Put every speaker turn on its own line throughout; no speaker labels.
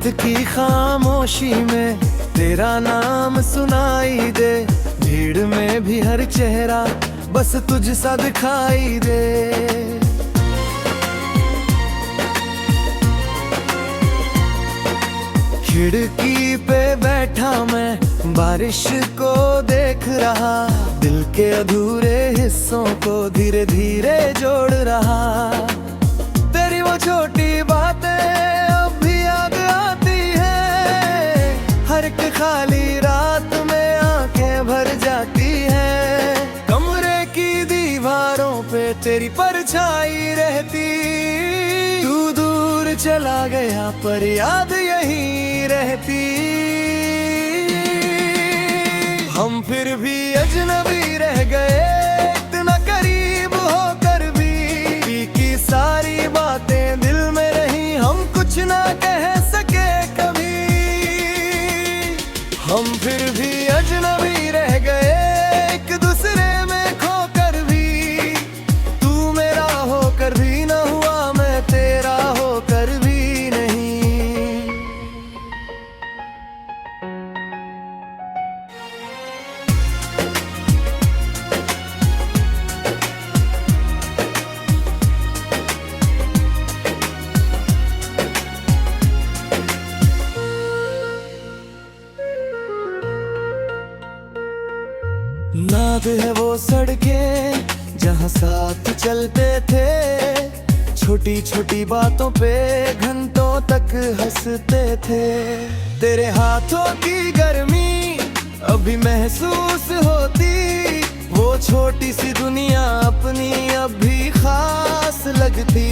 रात की खामोशी में तेरा नाम सुनाई दे, भीड़ में भी हर चेहरा बस तुझसा दिखाई दे। खिड़की पे बैठा मैं बारिश को देख रहा, दिल के अधूरे हिस्सों को धीरे धीरे जोड़ रहा। तेरी वो छोटी बातें अब भी याद आती है, हर एक खाली रात में आंखें भर जाती है। कमरे की दीवारों पे तेरी परछाई रहती, तू दूर चला गया पर याद यही रहती। हम फिर भी अजनबी रह गए, इतना करीब होकर भी की सारी बातें दिल में रही, हम कुछ ना कह सके कभी। हम फिर भी अजनबी रह गए, एक दूसरे में खोकर भी, तू मेरा होकर भी न हुआ, मैं तेरा होकर भी नहीं। याद है वो सड़कें जहाँ साथ चलते थे, छोटी छोटी बातों पे घंटों तक हंसते थे। तेरे हाथों की गर्मी अभी महसूस होती, वो छोटी सी दुनिया अपनी अब भी खास लगती।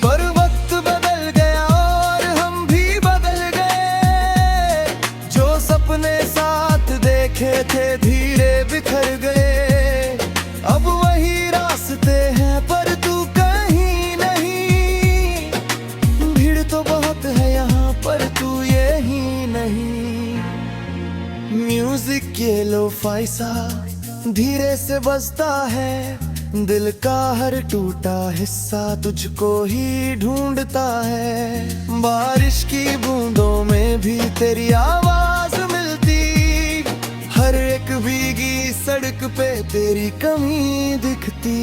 पर वक्त बदल गया और हम भी बदल गए, जो सपने साथ देखे थे धीरे बिखर गए। अब वही रास्ते हैं पर तू कहीं नहीं, भीड़ तो बहुत है यहाँ पर तू यही नहीं। म्यूजिक के लो-फाई सा धीरे से बजता है, दिल का हर टूटा हिस्सा तुझको ही ढूंढता है। बारिश की बूंदों में भी तेरी आवाज मिलती, हर एक भीगी सड़क पे तेरी कमी दिखती।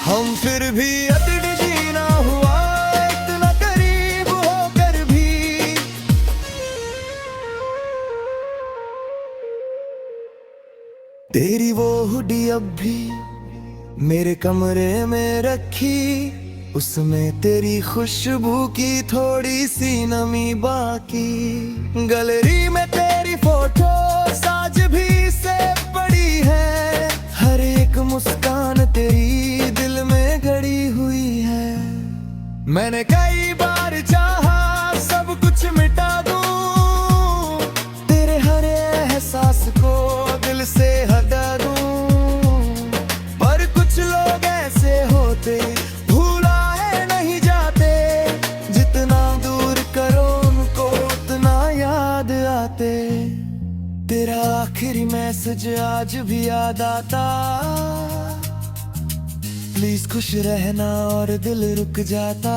हम फिर भी अतड़ जीना हुआ, इतना करीब होकर भी। तेरी वो हुडी अब भी मेरे कमरे में रखी, उसमें तेरी खुशबू की थोड़ी सी नमी बाकी। गैलरी में तेरी फोटो आज भी से पड़ी है, हर एक मुस्कान तेरी दिल में गड़ी हुई है। मैंने कई बार चाहा सब कुछ मिटा दूं, तेरे हर एहसास को दिल से हटा दूं, पर कुछ लोग ऐसे होते तेरा आखिरी मैसेज आज भी याद आता, प्लीज खुश रहना और दिल रुक जाता।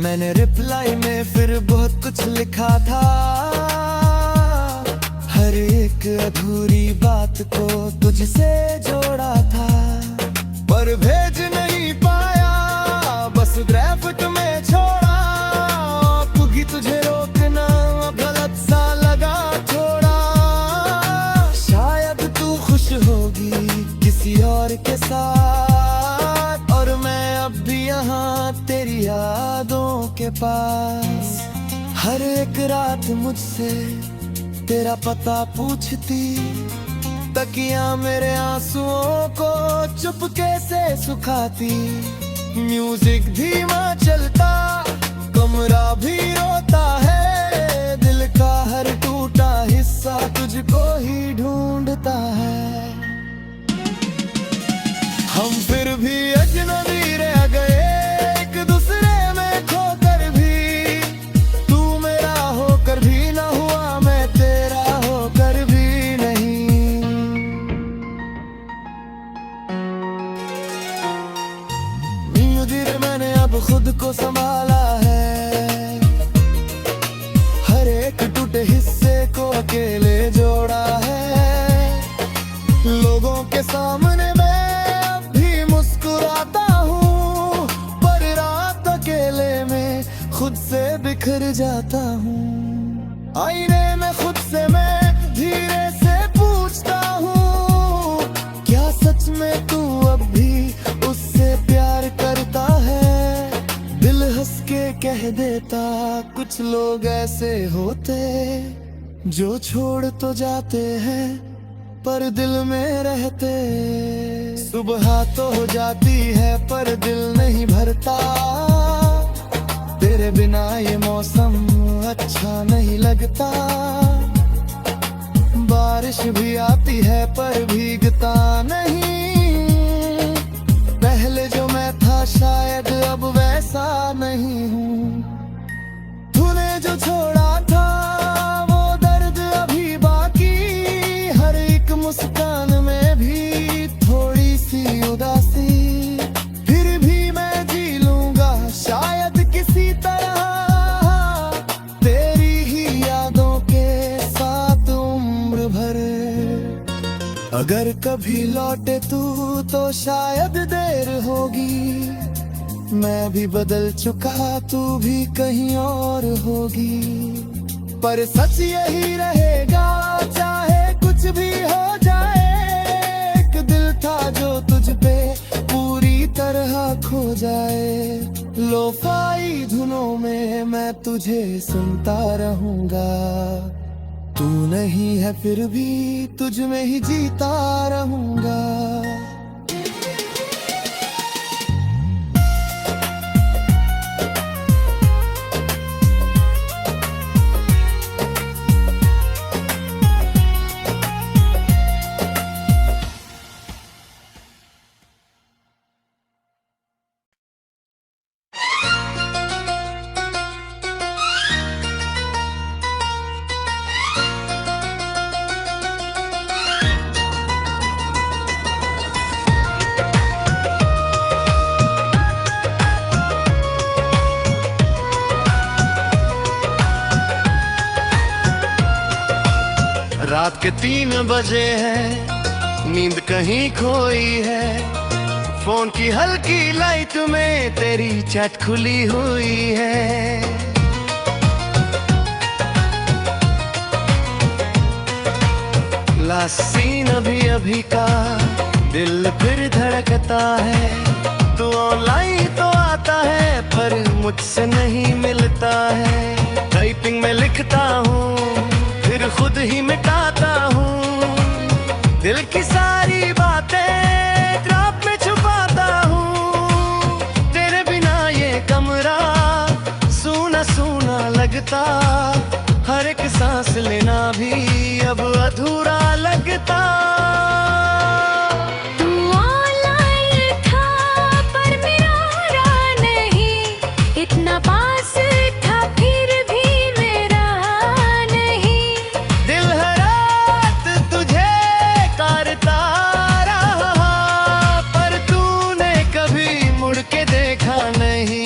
मैंने रिप्लाई में फिर बहुत कुछ लिखा था, हर एक अधूरी बात को तुझसे जोड़ा था, पर भेज नहीं पाया, बस ड्राफ्ट में छोड़ा। पुगी तुझे रोकना गलत सा लगा थोड़ा, शायद तू खुश होगी किसी और के साथ, और मैं अब भी यहाँ तेरी यादों के पास। हर एक रात मुझसे तेरा पता पूछती, तकिया मेरे आंसुओं को चुपके से सुखाती। म्यूजिक धीमा चलता, कमरा भी रोता है, दिल का हर टूटा हिस्सा तुझको ही ढूंढता है। हम फिर भी अजनबी रह गए, एक दूसरे में खोकर भी, तू मेरा होकर भी न हुआ, मैं तेरा होकर भी नहीं। धीरे मैंने अब खुद आईने में खुद से मैं धीरे से पूछता हूँ, क्या सच में तू अब भी उससे प्यार करता है? दिल हंस के कह देता, कुछ लोग ऐसे होते जो छोड़ तो जाते हैं पर दिल में रहते। सुबह तो हो जाती है पर दिल नहीं भरता, तेरे बिना ये मौसम अच्छा नहीं लगता। बारिश भी आती है पर भीगता नहीं, पहले जो मैं था शायद अब वैसा नहीं हूँ। तूने जो छोड़ा था वो दर्द अभी बाकी, हर एक मुस्कान में भी थोड़ी सी उदासी। फिर भी मैं जी लूंगा शायद किसी तरह, तेरी ही यादों के साथ उम्र भर। अगर कभी लौटे तू तो शायद देर होगी, मैं भी बदल चुका तू भी कहीं और होगी। पर सच यही रहेगा चाहे कुछ भी हो जाए, एक दिल था जो तुझ पे पूरी तरह खो जाए। लोफाई धुनों में मैं तुझे सुनता रहूंगा, तू नहीं है फिर भी तुझ में ही जीता रहूंगा। रात के 3 बजे है, नींद कहीं खोई है, फोन की हल्की लाइट में तेरी चैट खुली हुई है। लास्ट सीन अभी अभी का, दिल फिर धड़कता है। तू ऑनलाइन तो आता है पर मुझसे नहीं मिलता है। टाइपिंग में लिखता हूँ फिर खुद ही मिटाता हूँ, दिल की सारी बातें ड्रॉप में छुपाता हूँ। तेरे बिना ये कमरा सूना सूना लगता, हर एक सांस लेना भी अब अधूरा लगता।
तू ऑनलाइन था पर मेरा रहा नहीं, इतना पास था फिर भी मेरा नहीं।
दिल हर रात तुझे करता रहा पर तूने कभी मुड़ के देखा नहीं।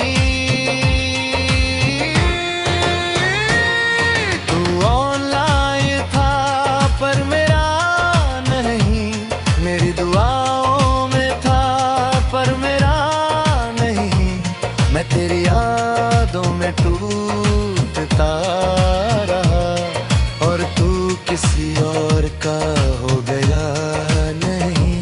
तू ऑनलाइन था पर मेरा नहीं, मेरी दुआओं में था पर मेरा नहीं। मैं तेरी यादों में टूटता रहा और तू किसी और का हो गया नहीं।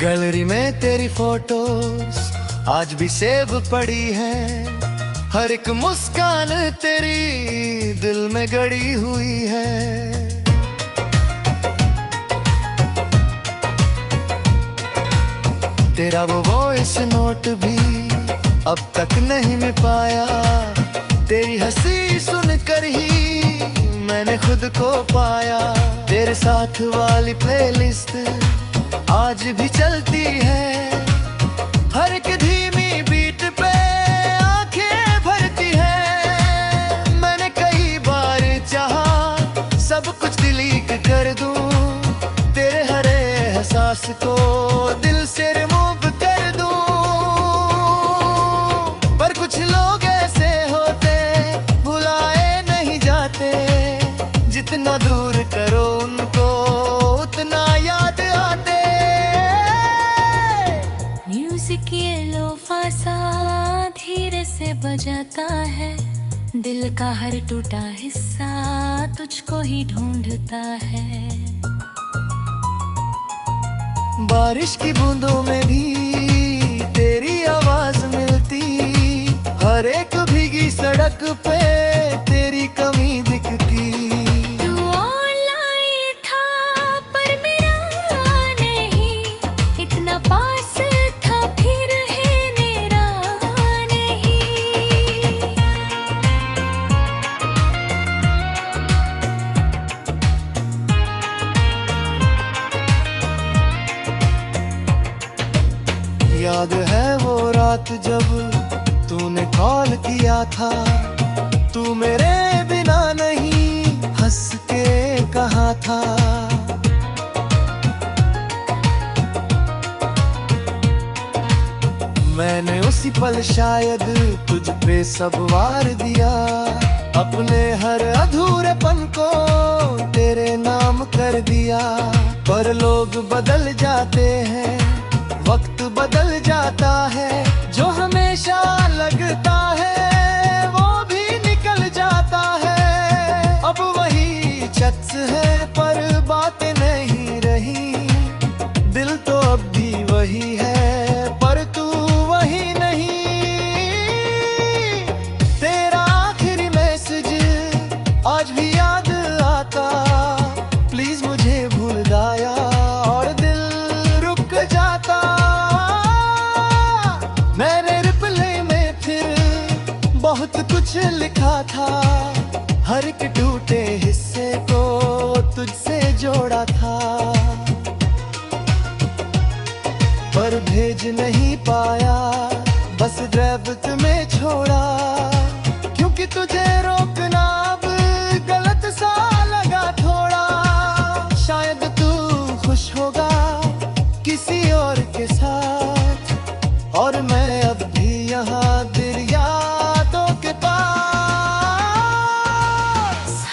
गैलरी में तेरी फोटोज आज भी सेव पड़ी है, हर एक मुस्कान तेरी दिल में गड़ी हुई है। तेरा वो वॉइस नोट भी अब तक नहीं मिल पाया, तेरी हंसी सुनकर ही मैंने खुद को पाया। तेरे साथ वाली प्लेलिस्ट आज भी चलती है, हर एक धीमी बीट पे आंखें भरती है। मैंने कई बार चाहा सब कुछ डिलीट कर दूं, तेरे हर एहसास को दिल से रिमूव कर दूं। पर कुछ लोग ऐसे होते भुलाए नहीं जाते, जितना दूर करो उनको उतना याद
की ये लोफा सा धीरे से बजाता है, दिल का हर टूटा हिस्सा तुझको ही ढूंढता है।
बारिश की बूंदों में भी तेरी आवाज मिलती, हर एक भीगी सड़क पे तेरी कमी दिखती।
तू ऑनलाइन था पर मेरा नहीं, इतना पास था फिर है मेरा नहीं।
याद है वो रात जब तूने कॉल किया था, तू मेरे बिना नहीं हंस के कहा था। मैंने उसी पल शायद तुझ पे सब वार दिया, अपने हर अधूरेपन को तेरे नाम कर दिया। पर लोग बदल जाते हैं, वक्त बदल जाता है, जो हमेशा लगता है वो भी निकल जाता है। अब वही शख्स है पर बातें नहीं रही, दिल तो अब भी वही है पर तू वही नहीं। तेरा आखिरी मैसेज आज भी याद आता, प्लीज मुझे भूल जाया और दिल रुक जाता। मैंने रिप्ले में फिर बहुत कुछ लिखा था, हर एक टूटे हिस्से को तुझसे जोड़ा था। पर भेज नहीं पाया, बस ड्राइव में छोड़ा, क्योंकि तुझे रोकना अब गलत सा लगा थोड़ा। शायद तू खुश होगा किसी और के साथ, और मैं अब भी यहाँ दिल यादों के पास।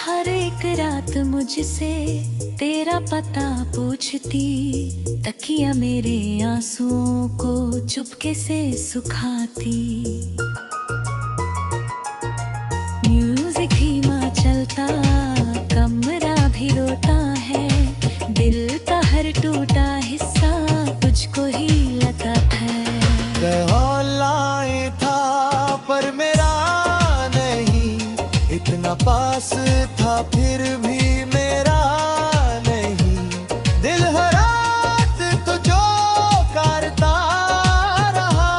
हर एक रात मुझसे तेरा पता पूछती, तकिया मेरे आंसुओं को चुपके से सुखाती। म्यूजिक धीमा चलता, कमरा भी रोता है, दिल का हर टूटा हिस्सा तुझको ही लगा है।
ऑनलाइन था पर मेरा नहीं, इतना पास था फिर भी मेरा नहीं। दिल हर रात तुझो करता रहा,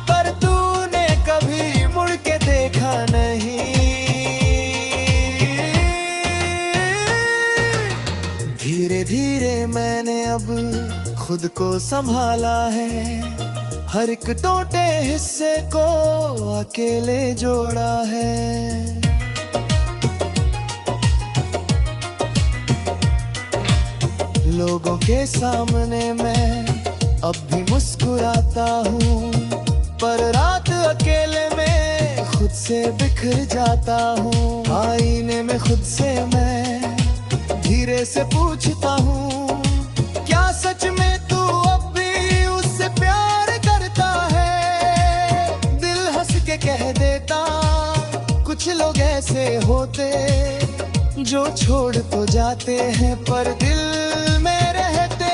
पर तूने कभी मुड़ के देखा नहीं। धीरे धीरे मैंने अब खुद को संभाला है, हर एक टूटे हिस्से को अकेले जोड़ा है। लोगों के सामने मैं अब भी मुस्कुराता हूँ, पर रात अकेले में खुद से बिखर जाता हूँ। आईने में खुद से मैं धीरे से पूछता हूँ, क्या सच में तू अब भी उससे प्यार करता है? दिल हंस के कह देता, कुछ लोग ऐसे होते जो छोड़ तो जाते हैं पर दिल में रहते।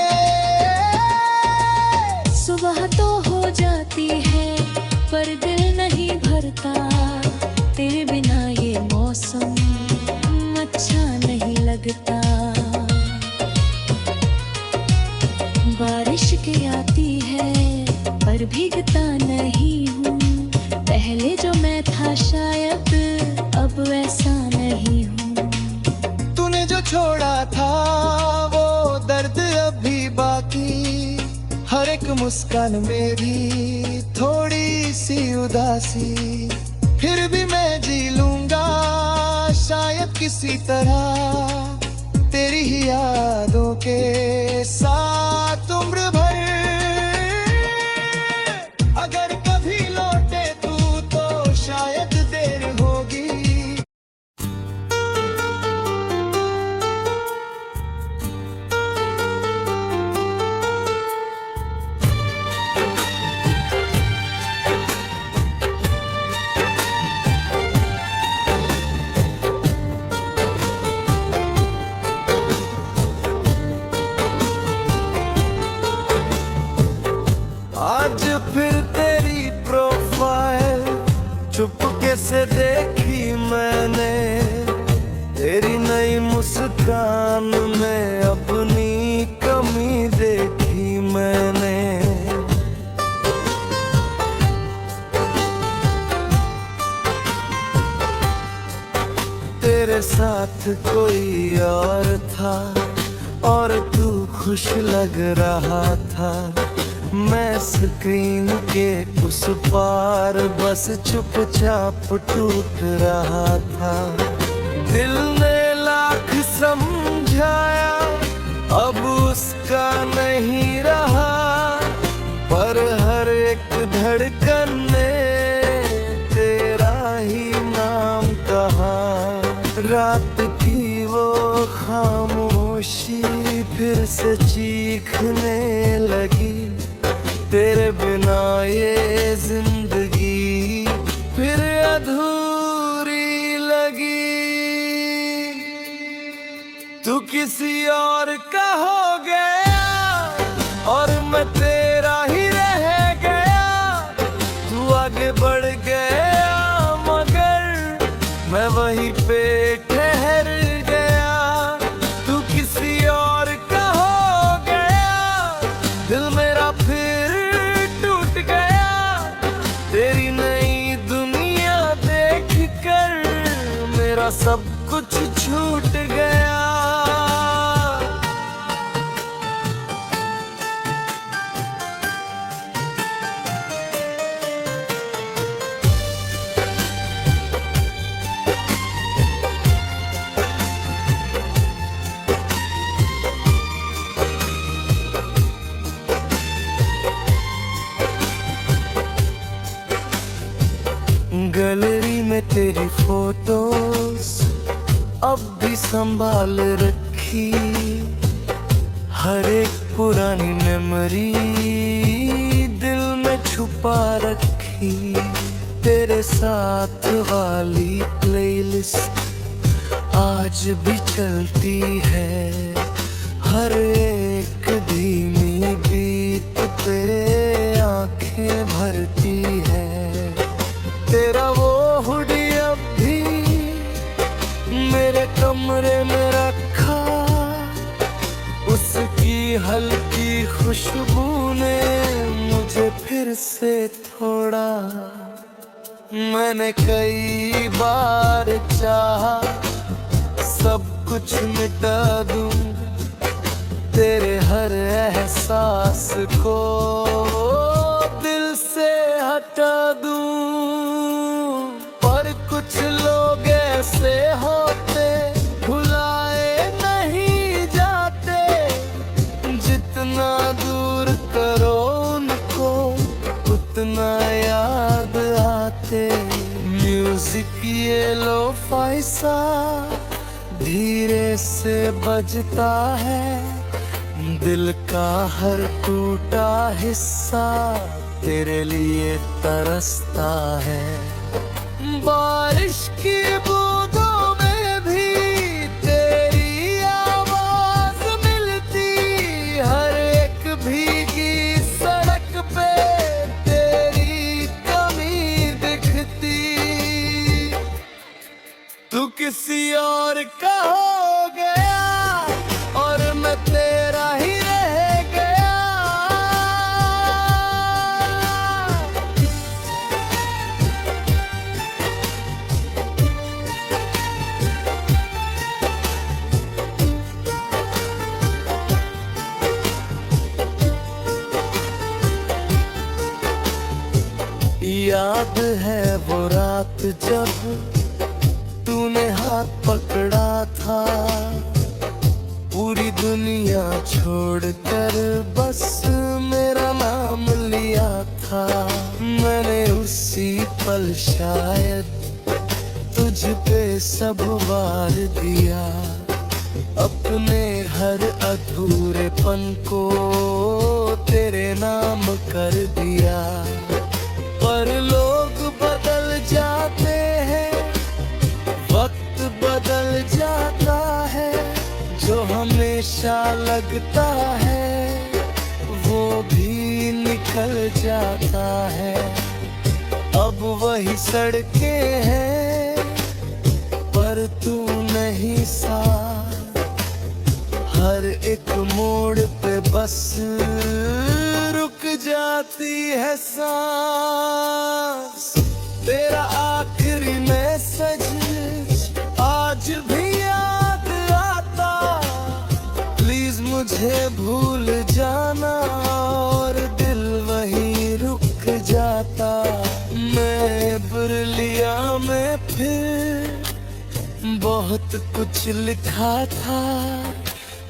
सुबह तो हो जाती है पर दिल नहीं भरता, तेरे बिना ये मौसम अच्छा नहीं लगता। बारिश के आती है पर भीगता नहीं हूँ, पहले जो मैं था शायद अब वैसा नहीं हूँ।
तूने जो छोड़ा था वो दर्द अभी बाकी, हर एक मुस्कान में भी थोड़ी सी उदासी। फिर भी मैं जी लूंगा शायद किसी तरह, तेरी ही यादों के साथ उम्र भर। अगर कभी लौटे तू तो शायद देर होगी। फिर तेरी प्रोफाइल चुपके से देखी मैंने, तेरी नई मुस्कान में अपनी कमी देखी मैंने। तेरे साथ कोई और था और तू खुश लग रहा था, मैं स्क्रीन के उस पार बस चुपचाप टूट रहा था। दिल ने लाख समझाया अब उसका नहीं रहा, पर हर एक धड़कन ने तेरा ही नाम कहा। रात की वो खामोशी फिर से चीखने लगी, तेरे बिना ये जिंदगी फिर अधूरी लगी। तू किसी और का हो गया और मैं तेरा ही रह गया, तू आगे बढ़ गया मगर मैं वहीं पे ठहर गया। तू किसी और का हो गया, दिल मेरा फिर टूट गया, तेरी नई दुनिया देख कर मेरा सब कुछ छूट गया। गैलरी में तेरी फोटोज अब भी संभाल रखी, हर एक पुरानी मेमोरी दिल में छुपा रखी। तेरे साथ वाली प्लेलिस्ट आज भी चलती है, हर एक धीमी बीट पे आंखें भरती है। तेरा वो हुडी अब भी मेरे कमरे में रखा, उसकी हल्की खुशबू ने मुझे फिर से थोड़ा। मैंने कई बार चाहा सब कुछ मिटा दूं, तेरे हर एहसास को दिल से हटा दूं, पर कुछ लोग ऐसे होते भुलाए नहीं जाते, जितना दूर करो उनको उतना याद आते। म्यूजिक ये लो फाइसा धीरे से बजता है, दिल का हर टूटा हिस्सा तेरे लिए तरसता है। बारिश की बूंदों में भी तेरी आवाज मिलती, हर एक भीगी सड़क पे तेरी कमी दिखती। तू किसी और का हो गया और मैं तेरा ही रह गया। याद है वो रात जब तूने हाथ पकड़ा था, पूरी दुनिया छोड़कर बस मेरा नाम लिया था। मैंने उसी पल शायद तुझ पे सब वार दिया, अपने हर अधूरेपन को तेरे नाम कर दिया। पर लोग बदल जाते हैं, वक्त बदल जाता है, जो हमेशा लगता है वो भी निकल निकल जाता है। अब वही सड़कें हैं पर तू नहीं साथ, हर एक मोड़ पे बस रुक जाती है सांस। तेरा आखिरी मैसेज आज भी याद आता, प्लीज मुझे भूल जाना, और दिल वहीं रुक जाता। मैं बुरलिया में फिर बहुत कुछ लिखा था,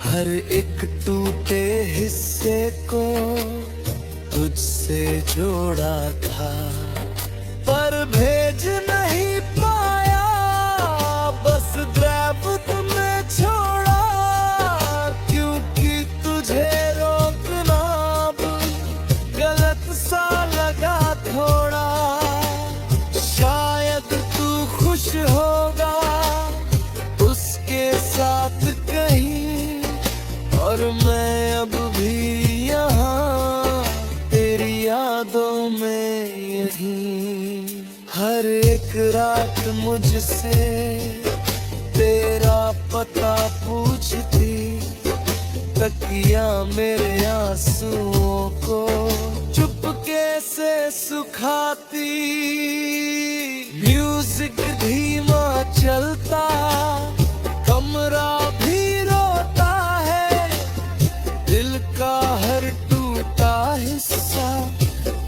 हर एक टूटे हिस्से को तुझसे जोड़ा था, पर भेज नहीं पाया, बस ड्राइव में छोड़ा, क्योंकि तुझे रोकना अब गलत सा लगा थोड़ा। शायद तू खुश होगा उसके साथ कहीं, और मैं अब भी यहाँ तेरी यादों में यहीं। हर एक रात मुझसे तेरा पता पूछती, तकिया मेरे आंसुओं को चुपके से सुखाती। म्यूजिक धीमा चलता, कमरा भी रोता है, दिल का हर टूटा हिस्सा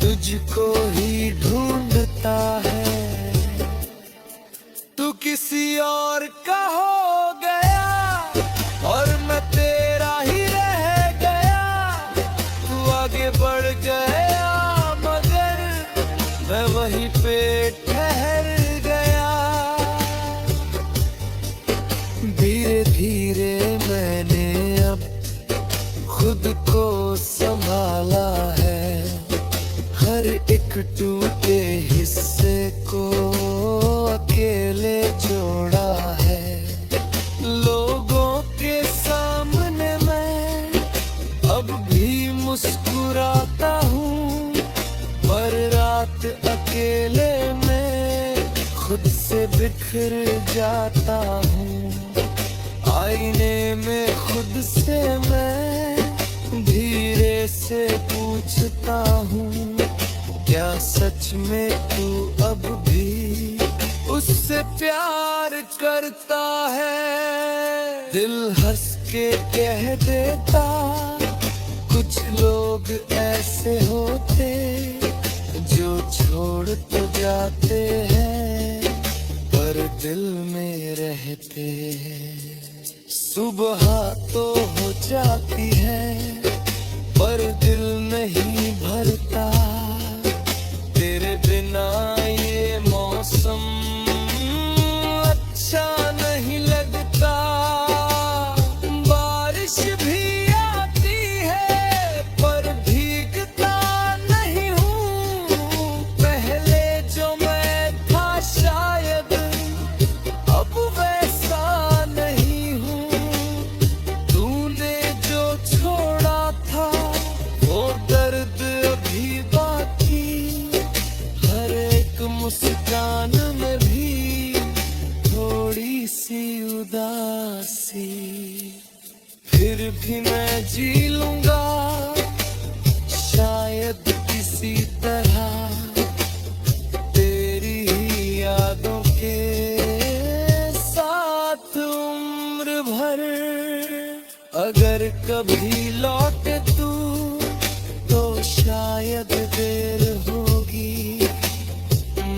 तुझको ही ढूंढता है। तू किसी और का हो गया और मैं तेरा ही रह गया, तू आगे बढ़ गया मगर मैं वहीं पे ठहर गया। धीरे धीरे मैंने अब खुद को संभाला है, हर एक टूटे हिस्से को अकेले जोड़ा है। लोगों के सामने मैं अब भी मुस्कुराता हूँ, पर रात अकेले में खुद से बिखर जाता हूँ। आईने में खुद से मैं धीरे से पूछता हूँ, क्या सच में तू अब भी उससे प्यार करता है? दिल हंस के कह देता, कुछ लोग ऐसे होते जो छोड़ तो जाते हैं पर दिल में रहते हैं। सुबह तो हो जाती है पर दिल नहीं भरता, तेरे बिना ये मौसम अच्छा नहीं लगता। बारिश भी आती है पर भीगता नहीं हूँ, पहले जो मैं था शायद अब वैसा नहीं हूँ। तूने जो छोड़ा था वो दर्द अभी बाकी, हर एक मुस्कान में भी थोड़ी सी उदासी। फिर भी मैं जी लूंगा शायद किसी तरह तेरी ही यादों के साथ उम्र भर। अगर कभी लौटे तू तो शायद देर होगी,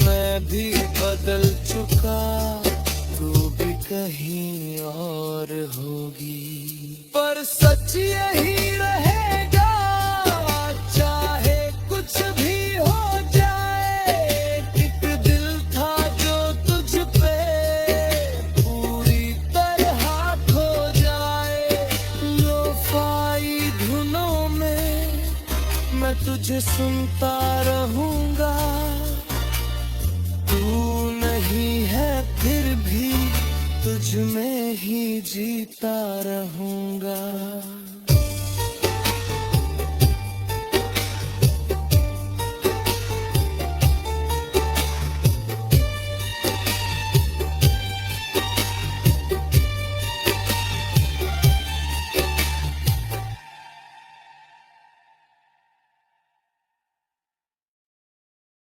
मैं भी बदल चुका तू भी कहीं और होगी, पर सच यही रहेगा चाहे कुछ भी हो जाए। एक दिल था जो तुझ पे पूरी तरह खो जाए। लोफाई धुनों में मैं तुझे सुनता रहूंगा, तू नहीं है फिर भी तुझ में ही जीता रहूंगा।